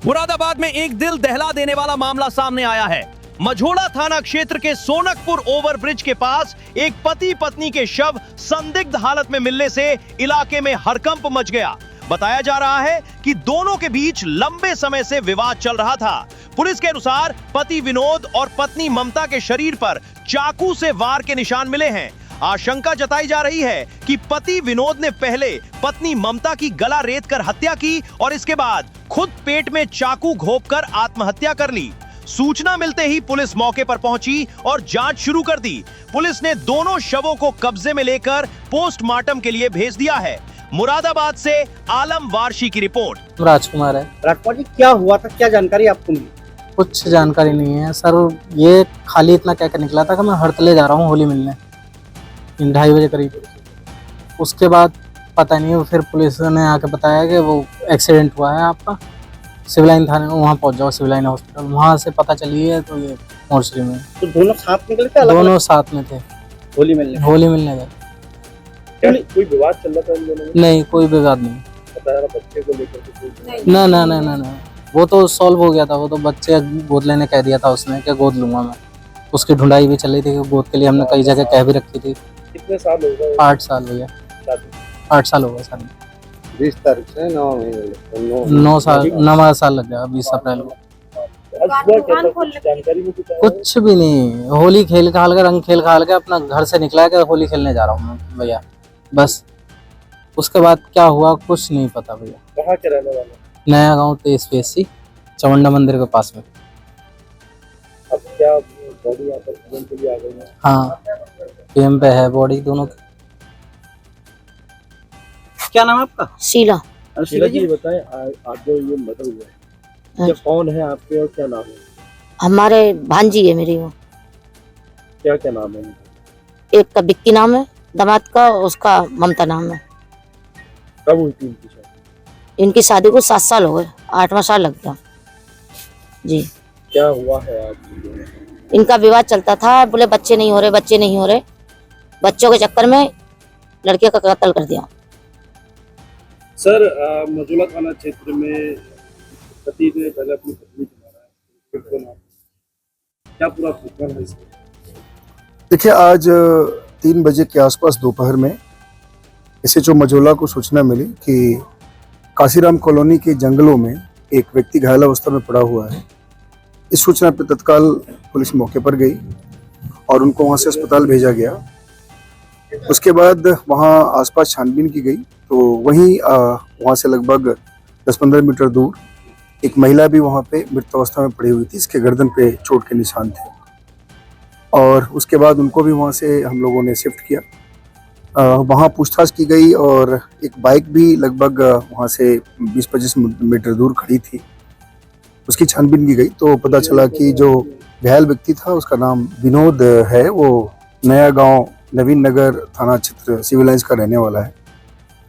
मुरादाबाद में एक दिल दहला देने वाला मामला सामने आया है। मझोड़ा थाना क्षेत्र के सोनकपुर ओवरब्रिज के पास एक पति पत्नी के शव संदिग्ध हालत में मिलने से इलाके में हड़कंप मच गया। बताया जा रहा है कि दोनों के बीच लंबे समय से विवाद चल रहा था। पुलिस के अनुसार पति विनोद और पत्नी ममता के शरीर पर चाकू से वार के निशान मिले हैं। आशंका जताई जा रही है कि पति विनोद ने पहले पत्नी ममता की गला रेतकर हत्या की और इसके बाद खुद पेट में चाकू घोंपकर आत्महत्या कर ली। सूचना मिलते ही पुलिस मौके पर पहुंची और जांच शुरू कर दी। पुलिस ने दोनों शवों को कब्जे में लेकर पोस्टमार्टम के लिए भेज दिया है। मुरादाबाद से आलम वारशी की रिपोर्ट। राजकुमार है। राजकुमार जी, क्या हुआ था, क्या जानकारी आपको मिली? कुछ जानकारी नहीं है सर, ये खाली इतना कह कर निकला था कि मैं हड़तले जा रहा हूँ होली मिलने 2:30 बजे करीब। उसके बाद पता नहीं, फिर पुलिस ने आके बताया कि वो एक्सीडेंट हुआ है आपका, सिविल लाइन थाने, वहाँ पहुँच जाओ सिविल लाइन हॉस्पिटल। वहाँ से पता चली है तो ये मोर्चरी में। तो दोनों साथ निकले थे? दोनों साथ में थे, होली मिलने गए। कोई विवाद चल रहा था इन दोनों में? नहीं, कोई विवाद नहीं। बच्चे को लेकर ना ना ना ना ना, वो तो सॉल्व हो गया था। वो तो बच्चे गोद लेने कह दिया था उसने कि गोद लूंगा मैं। उसकी ढूंढाई भी चल रही थी कि गोद के लिए हमने कई जगह कह भी रखी थी। कितने साल हो गए? 8 साल भैया, 8 साल हो गए सर। 20 तारीख से 9 साल लग गया, 20 अप्रैल को। जानकारी में कुछ भी नहीं, होली खेल खाल के, रंग खेल खाल के अपना घर से निकला है कि होली खेलने जा रहा हूँ मैं भैया, बस। उसके बाद क्या हुआ कुछ नहीं पता भैया। कहाँ के रहने वाले? नया गांव 23 PSC चमुंडा मंदिर के पास में। अब क्या बॉडी यहाँ पर पीएम के लिए आ गई है? हाँ, पीएम पे है बॉडी दोनों की। क्या नाम है आपका? शीला। शीला जी, बताएं आप जो ये मर्डर हुआ है, ये कौन है आपके और क्या नाम है? हमारे भांजी है मेरी। वो क्या नाम है? एक का बिक्की नाम है दामाद का, उसका ममता नाम है। कब हुई थी इनकी शादी? इनकी शादी को 7 साल हो गए, 8वां साल लग गया जी। क्या हुआ है आज? इनका विवाद चलता था, बोले बच्चे नहीं हो रहे। बच्चों के चक्कर में लड़के का कत्ल कर दिया। सर, मझोला थाना क्षेत्र में पति ने पहले अपनी पत्नी को मारा है, क्या पूरा प्रकरण है इसमें? देखिए, आज 3 बजे के आसपास दोपहर में SHO मझोला को सूचना मिली कि काशीराम कॉलोनी के जंगलों में एक व्यक्ति घायल अवस्था में पड़ा हुआ है। इस सूचना पर तत्काल पुलिस मौके पर गई और उनको वहां से अस्पताल भेजा गया। उसके बाद वहां आसपास छानबीन की गई तो वहीं वहां से लगभग 10-15 मीटर दूर एक महिला भी वहां पे मृत अवस्था में पड़ी हुई थी। इसके गर्दन पे चोट के निशान थे और उसके बाद उनको भी वहां से हम लोगों ने शिफ्ट किया। वहाँ पूछताछ की गई और एक बाइक भी लगभग वहाँ से 20-25 मीटर दूर खड़ी थी, उसकी छानबीन की गई तो पता चला कि जो घायल व्यक्ति था उसका नाम विनोद है। वो नया गांव नवीन नगर थाना क्षेत्र सिविल लाइंस का रहने वाला है।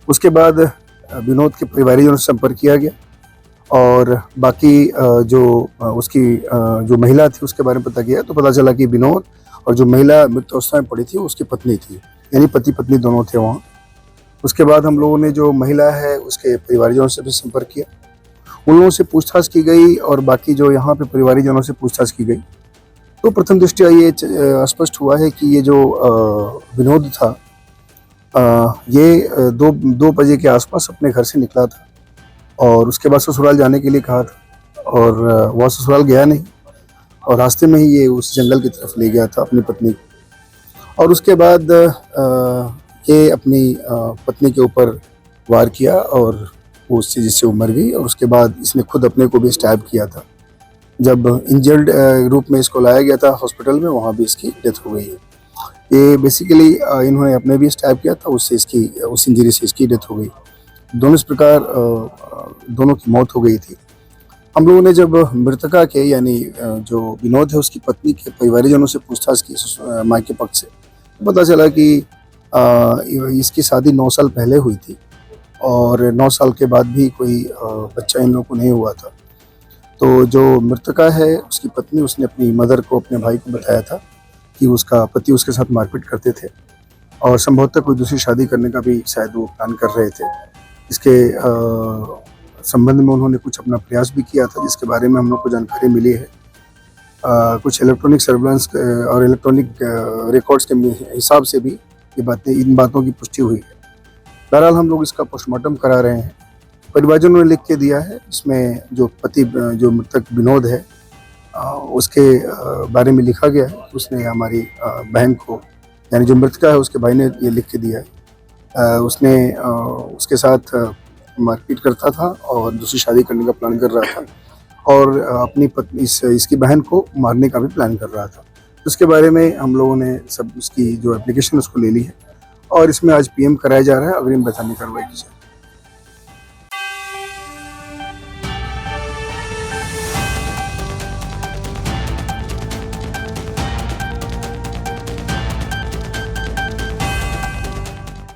उसके बाद विनोद के परिवारजनों से संपर्क किया गया और बाकी जो उसकी जो महिला थी उसके बारे में पता किया तो पता चला कि विनोद और जो महिला मृत अवस्था में पड़ी थी उसकी पत्नी थी, यानी पति पत्नी दोनों थे वहाँ। उसके बाद हम लोगों ने जो महिला है उसके परिवारजनों से भी संपर्क किया, उन लोगों से पूछताछ की गई और बाकी जो यहाँ पे परिवारजनों से पूछताछ की गई तो प्रथम दृष्टया ये स्पष्ट हुआ है कि ये जो विनोद था ये 2 बजे के आसपास अपने घर से निकला था और उसके बाद ससुराल जाने के लिए कहा था और वह ससुराल गया नहीं और रास्ते में ही ये उस जंगल की तरफ ले गया था अपनी पत्नी को। और उसके बाद ये अपनी पत्नी के ऊपर वार किया और वो उससे जिससे वो मर गई और उसके बाद इसने खुद अपने को भी स्टैब किया था। जब इंजर्ड रूप में इसको लाया गया था हॉस्पिटल में, वहाँ भी इसकी डेथ हो गई है। ये बेसिकली इन्होंने अपने भी स्टैब किया था, उससे इसकी उस इंजरी से इसकी डेथ हो गई। दोनों इस प्रकार दोनों की मौत हो गई थी। हम लोगों ने जब मृतका के यानी जो विनोद है उसकी पत्नी के परिवारजनों से पूछताछ की माँ के पक्ष से, तो पता चला कि इसकी शादी 9 साल पहले हुई थी और 9 साल के बाद भी कोई बच्चा इन लोगों को नहीं हुआ था। तो जो मृतका है उसकी पत्नी, उसने अपनी मदर को, अपने भाई को बताया था कि उसका पति उसके साथ मारपीट करते थे और संभवतः कोई दूसरी शादी करने का भी शायद वो प्लान कर रहे थे। इसके संबंध में उन्होंने कुछ अपना प्रयास भी किया था, जिसके बारे में हम लोग को जानकारी मिली है। कुछ इलेक्ट्रॉनिक सर्विलांस और इलेक्ट्रॉनिक रिकॉर्ड्स के हिसाब से भी इन बातों की पुष्टि हुई है। बहरहाल हम लोग इसका पोस्टमार्टम करा रहे हैं। परिवारजनों ने लिख के दिया है, इसमें जो मृतक विनोद है उसके बारे में लिखा गया है। उसने हमारी बहन को, यानी जो मृतका है उसके भाई ने ये लिख के दिया है। उसने उसके साथ मारपीट करता था और दूसरी शादी करने का प्लान कर रहा था और अपनी पत्नी इसकी बहन को मारने का भी प्लान कर रहा था। उसके बारे में हम लोगों ने सब उसकी जो एप्लीकेशन उसको ले ली है और इसमें आज पीएम कराया जा रहा है। अग्रिम वैधानिक कार्रवाई की जाए।